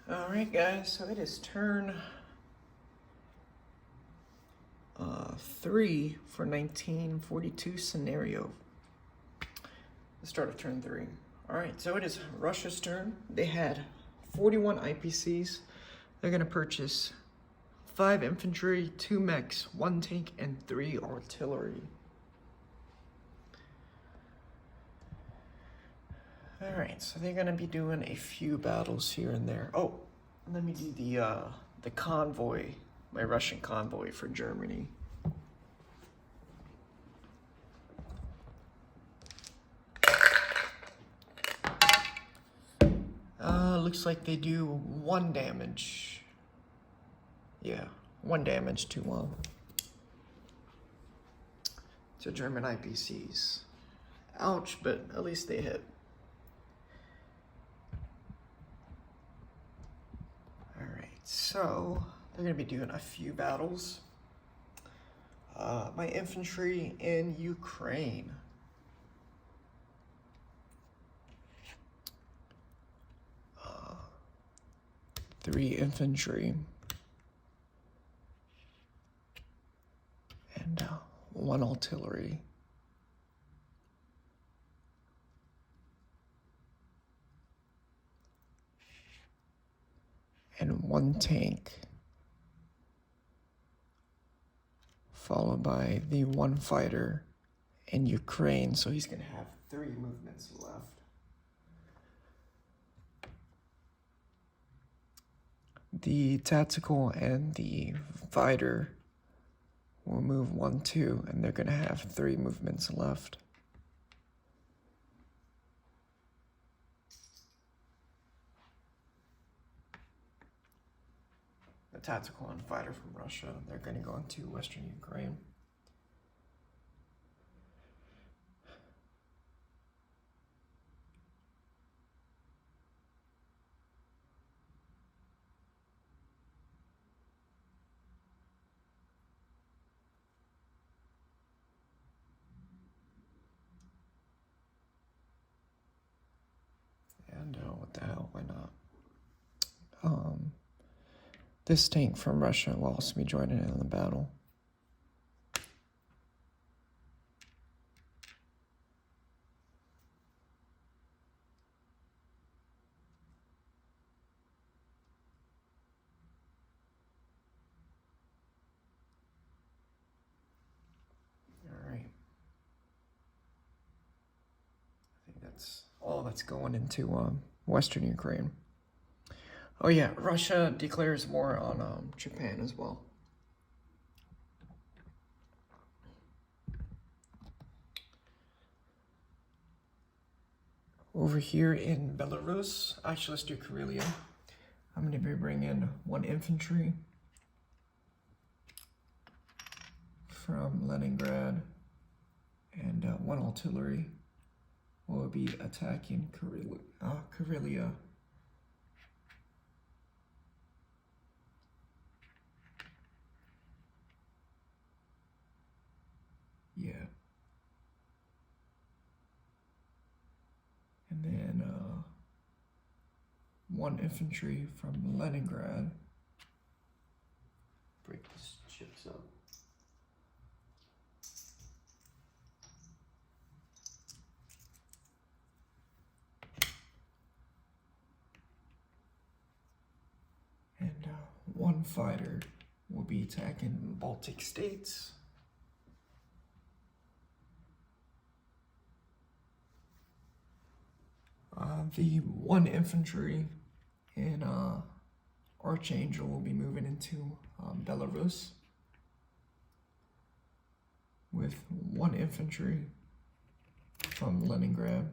Alright guys, so it is turn 3 for 1942 scenario. The start of turn 3. Alright, so it is Russia's turn. They had 41 IPCs. They're going to purchase 5 infantry, 2 mechs, 1 tank, and 3 artillery. Alright, so they're going to be doing a few battles here and there. Oh, let me do the convoy, my Russian convoy for Germany. Looks like they do 1 damage. Yeah, 1 damage to German IPCs. Ouch, but at least they hit. Alright, so they're going to be doing a few battles. My infantry in Ukraine. Three infantry. And 1 artillery. And 1 tank. Followed by the 1 fighter in Ukraine, so he's going to have 3 movements left. The tactical and the fighter will move 1, 2, and they're going to have 3 movements left. The tactical and fighter from Russia, they're going to go into Western Ukraine. And what the hell, why not? This tank from Russia will also be joining in the battle. Alright. I think that's all that's going into Western Ukraine. Oh yeah, Russia declares war on Japan as well. Over here in Belarus, actually let's do Karelia. I'm going to be bringing 1 infantry from Leningrad and 1 artillery will be attacking Karelia. Yeah. And then 1 infantry from Leningrad. Break these chips up. And 1 fighter will be attacking Baltic states. The 1 infantry in Archangel will be moving into Belarus with 1 infantry from Leningrad.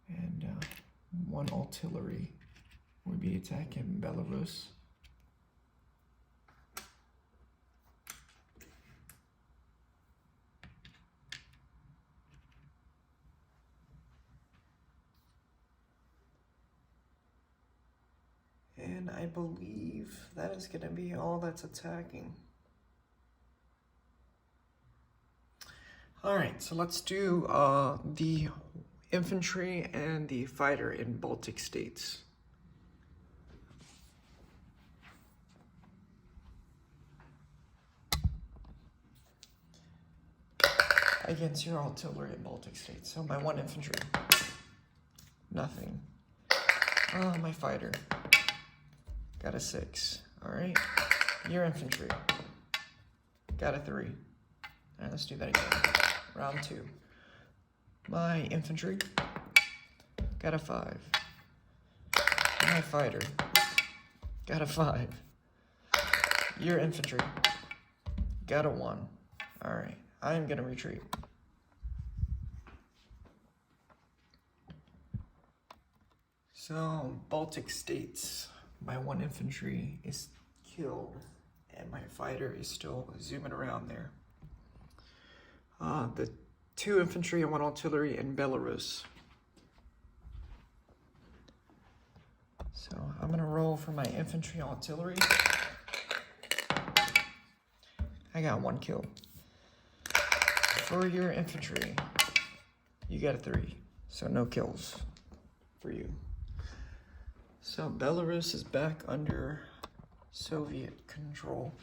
And 1 artillery will be attacking Belarus. And I believe that is going to be all that's attacking. All right, so let's do the infantry and the fighter in Baltic states. Against your artillery in Baltic states. So my 1 infantry, nothing. Oh, my fighter, got a 6. All right, your infantry, got a 3. All right, let's do that again. Round 2. My infantry, got a 5. My fighter, got a 5. Your infantry, got a 1. All right, I am gonna retreat. So, Baltic states, my 1 infantry is killed, and my fighter is still zooming around there. The 2 infantry and 1 artillery in Belarus. So, I'm gonna roll for my infantry and artillery. I got 1 kill. For your infantry, you got a 3, so no kills for you. So Belarus is back under Soviet control.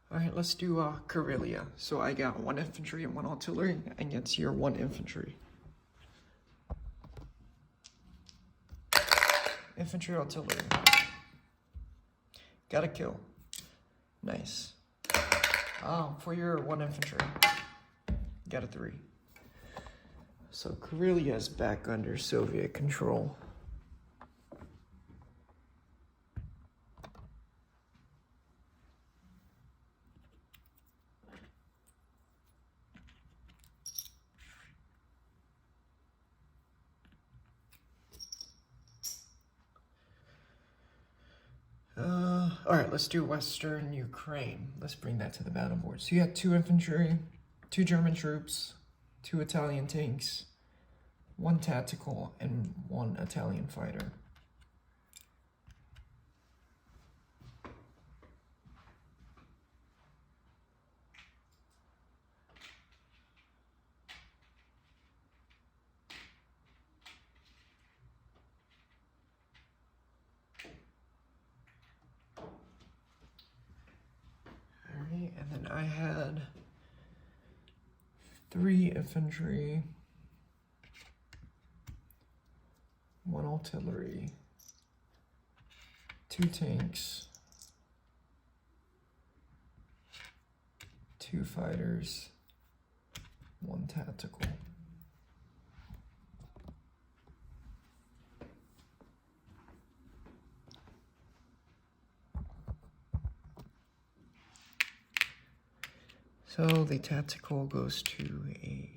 All right, let's do Karelia. So I got 1 infantry and 1 artillery against your 1 infantry. Infantry, artillery. Got a kill. Nice. For your 1 infantry, got a 3. So Karelia is back under Soviet control. All right, let's do Western Ukraine. Let's bring that to the battle board. So you had 2 infantry, 2 German troops, 2 Italian tanks, 1 tactical, and 1 Italian fighter. And then I had 3 infantry, 1 artillery, 2 tanks, 2 fighters, 1 tactical. So the tactical goes to a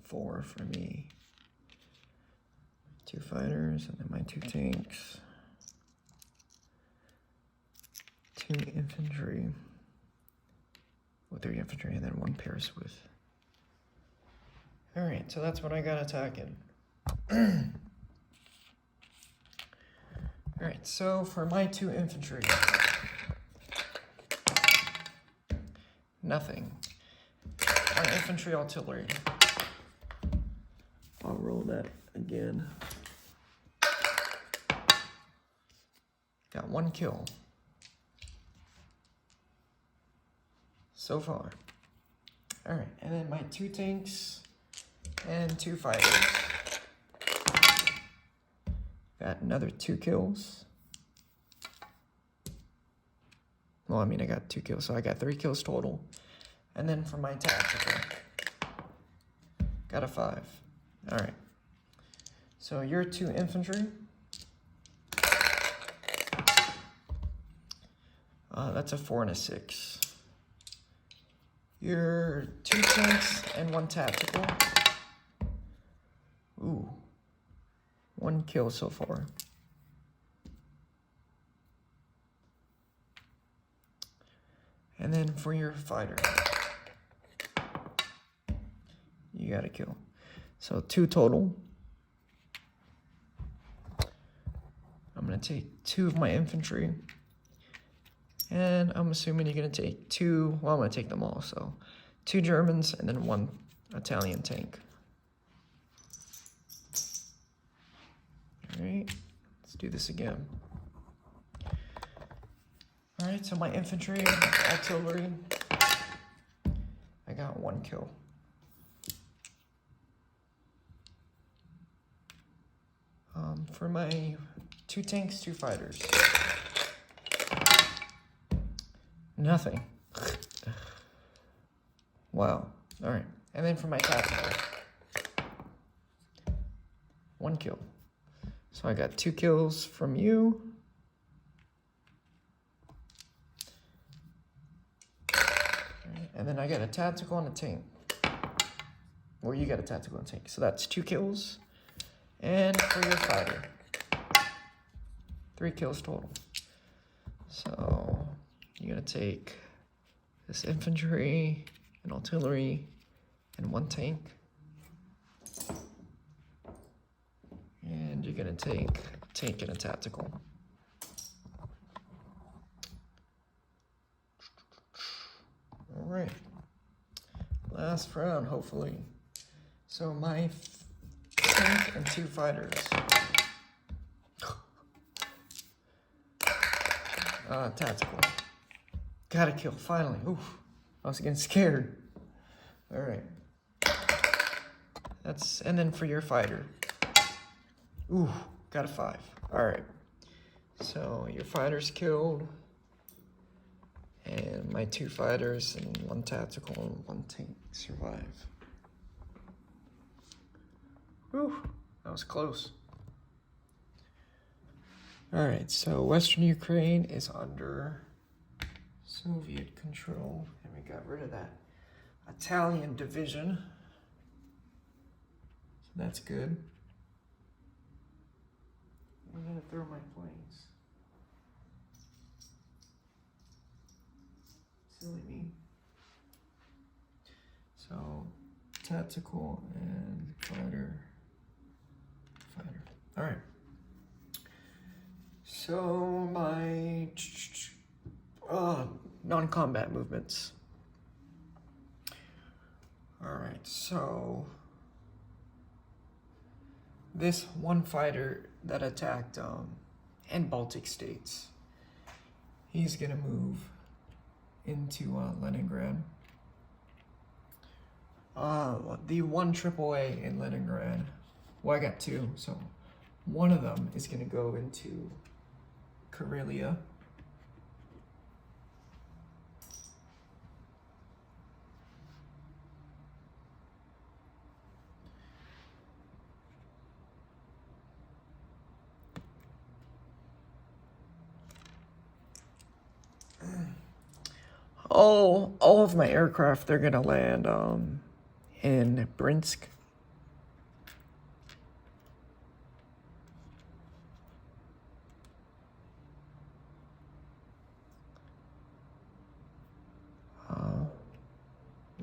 4 for me. 2 fighters, and then my 2 tanks. 2 infantry. Well, 3 infantry, and then 1 paraswift. Alright, so that's what I got attacking. Alright, so for my 2 infantry, nothing. My infantry, artillery. I'll roll that again. Got 1 kill so far. All right, and then my 2 tanks and 2 fighters. Got another 2 kills. Well, I mean, I got 2 kills, so I got 3 kills total. And then for my tactical, got a 5. All right. So your 2 infantry. That's a 4 and a 6. Your 2 tanks and 1 tactical. Ooh. 1 kill so far. And then for your fighter, you got a kill. So 2 total. gonna take 2 of my infantry. And I'm assuming you're gonna take 2, well, I'm gonna take them all, so 2 Germans and then 1 Italian tank. All right, let's do this again. All right, so my infantry, artillery, I got 1 kill. For my 2 tanks, 2 fighters. Nothing. Wow. All right. And then for my tactical, 1 kill. So I got 2 kills from you. Right. And then I got a tactical and a tank. Well, you got a tactical and a tank. So that's 2 kills. And for your fighter, 3 kills total. So you're gonna take this infantry, an artillery, and 1 tank. And you're gonna take a tank and a tactical. All right, last round, hopefully. So my tank and 2 fighters. Tactical. Got a kill, finally. Oof, I was getting scared. All right. And then for your fighter. Ooh, got a 5. All right. So your fighter's killed. And my 2 fighters and 1 tactical and 1 tank survive. Whew, that was close. All right, so Western Ukraine is under Soviet control, and we got rid of that Italian division. So that's good. I'm gonna throw my planes. Silly me. So tactical and fighter. All right. So my non-combat movements. All right, so this 1 fighter that attacked and Baltic states, he's gonna move into Leningrad. The 1 AAA in Leningrad. Well, I got 2, so one of them is gonna go into Karelia. All of my aircraft, they're gonna land in Brinsk.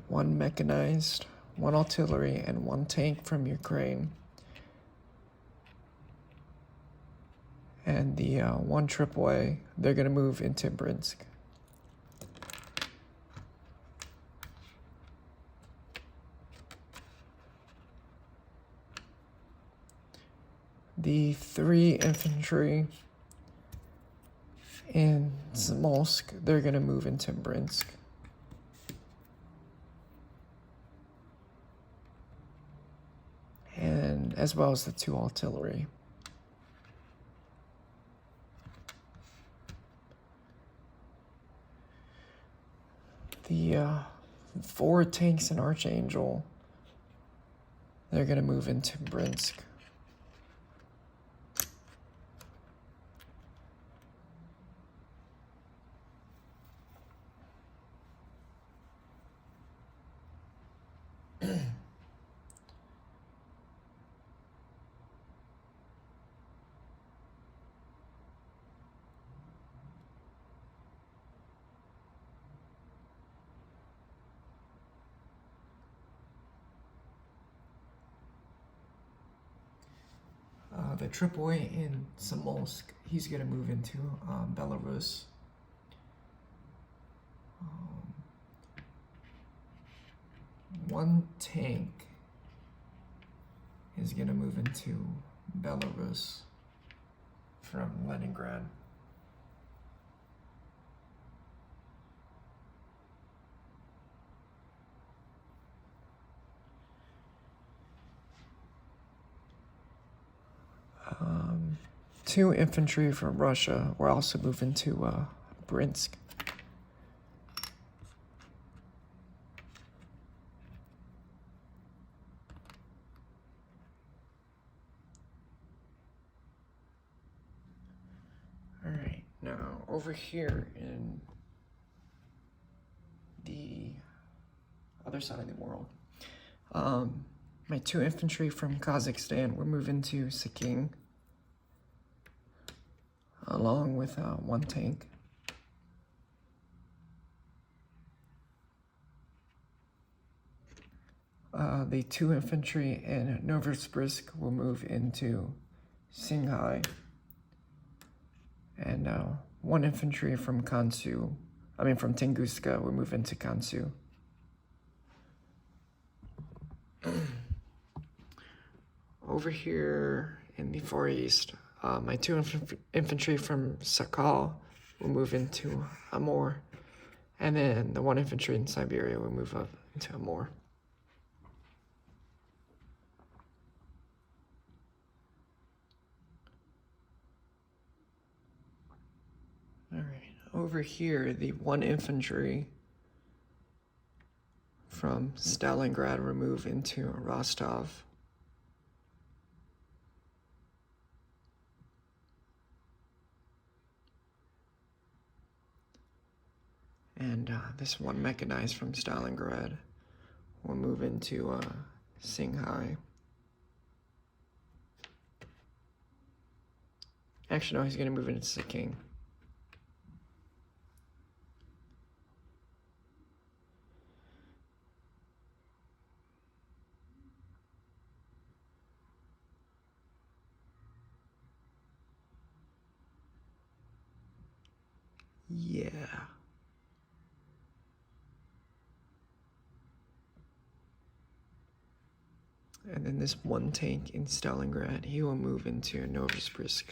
One mechanized, 1 artillery, and 1 tank from Ukraine. And the 1 AAA, they're gonna move into Brinsk. The 3 infantry in Smolensk, they're gonna move into Brinsk. And as well as the 2 artillery. The 4 tanks in Archangel, they're gonna move into Brinsk. the AAA in Samolsk, he's going to move into Belarus. One tank is going to move into Belarus from Leningrad. Two infantry from Russia will also move into Bryansk. Alright, now over here in the other side of the world, my two infantry from Kazakhstan will move into Sikkim, along with one tank. The two infantry in Novosibirsk will move into Singhai, and one infantry from from Tunguska will move into Kansu. Over here in the Far East, my two infantry from Sakal will move into Amur, and then the one infantry in Siberia will move up into Amur. Alright, over here, the one infantry from Stalingrad will move into Rostov. And this one mechanized from Stalingrad will move into Singhai. Actually, no, he's going to move into Sikkim. Yeah. And then this one tank in Stalingrad, he will move into Novosibirsk.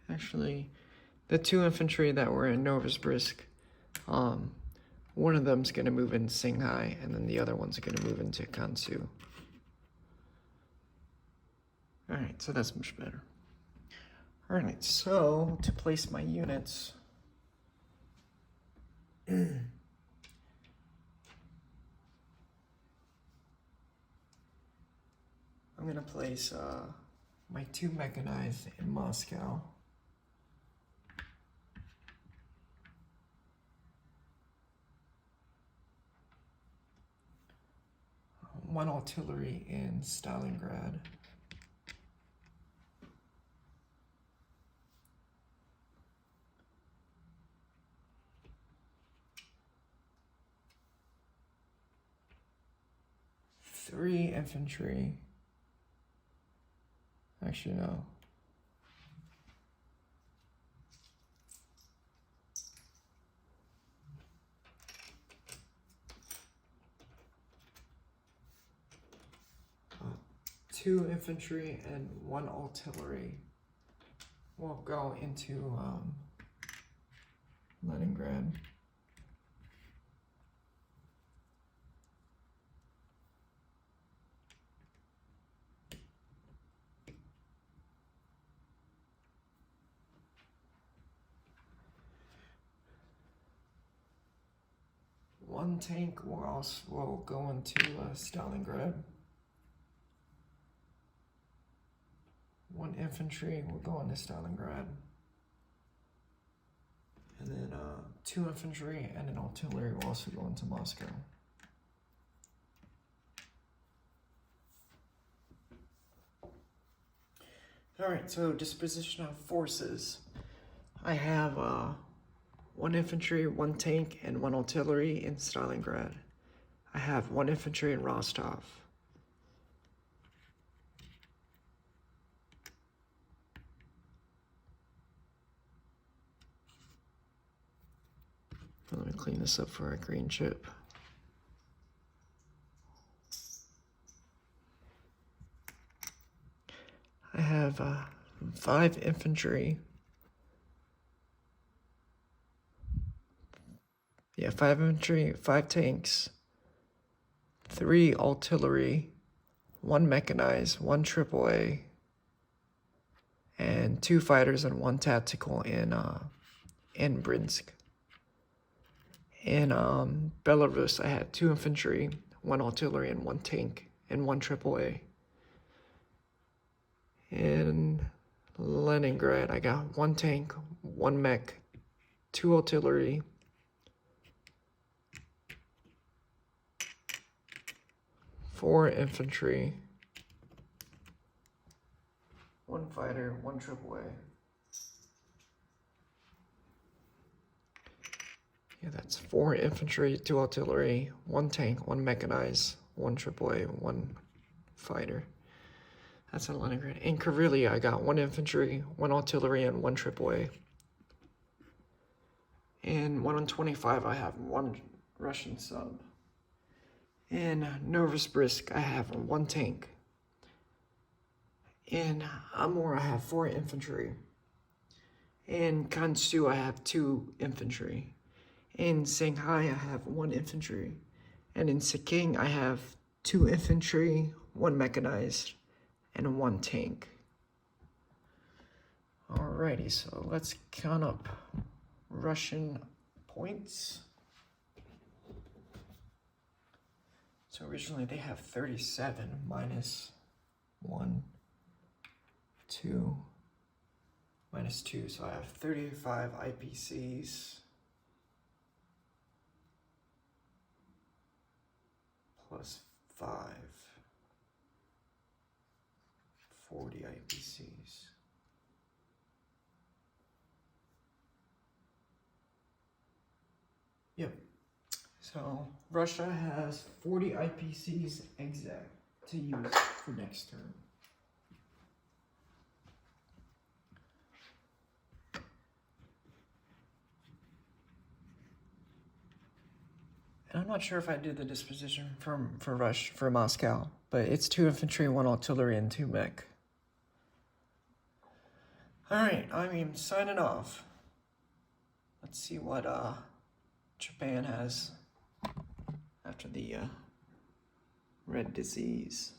Actually, the two infantry that were in Novosibirsk, one of them's going to move in Singhai, and then the other one's going to move into Kansu. Alright, so that's much better. Alright, so to place my units, I'm going to place my two mechanized in Moscow. One artillery in Stalingrad. Three infantry. Actually, no. Two infantry and one artillery will go into Leningrad. One tank will go into Stalingrad. One infantry will go into Stalingrad. And then two infantry and an artillery will also go into Moscow. Alright, so disposition of forces. I have 1 infantry, 1 tank, and 1 artillery in Stalingrad. I have 1 infantry in Rostov. Let me clean this up for our green chip. I have 5 infantry. Yeah, 5 infantry, 5 tanks, 3 artillery, 1 mechanized, 1 AAA, and 2 fighters and 1 tactical in Brinsk. In Belarus, I had 2 infantry, 1 artillery, and 1 tank, and 1 AAA. In Leningrad, I got 1 tank, 1 mech, 2 artillery, 4 infantry, 1 fighter, 1 AAA. Yeah, that's 4 infantry, 2 artillery, 1 tank, 1 mechanized, 1 AAA, 1 fighter. That's in Leningrad. In Karelia, I got 1 infantry, 1 artillery, and 1 AAA. In 125, I have 1 Russian sub. In Novosibirsk, I have 1 tank. In Amur, I have 4 infantry. In Kansu, I have 2 infantry. In Shanghai, I have 1 infantry. And in Sikking, I have 2 infantry, 1 mechanized, and 1 tank. Alrighty, so let's count up Russian points. So originally they have 37 minus 1, 2, minus 2. So I have 35 IPCs plus 5, 40 IPCs. Yep. So Russia has 40 IPCs exact to use for next turn. And I'm not sure if I did the disposition for Moscow, but it's 2 infantry, 1 artillery, and 2 mech. Alright, I'm signing off. Let's see what Japan has after the red disease.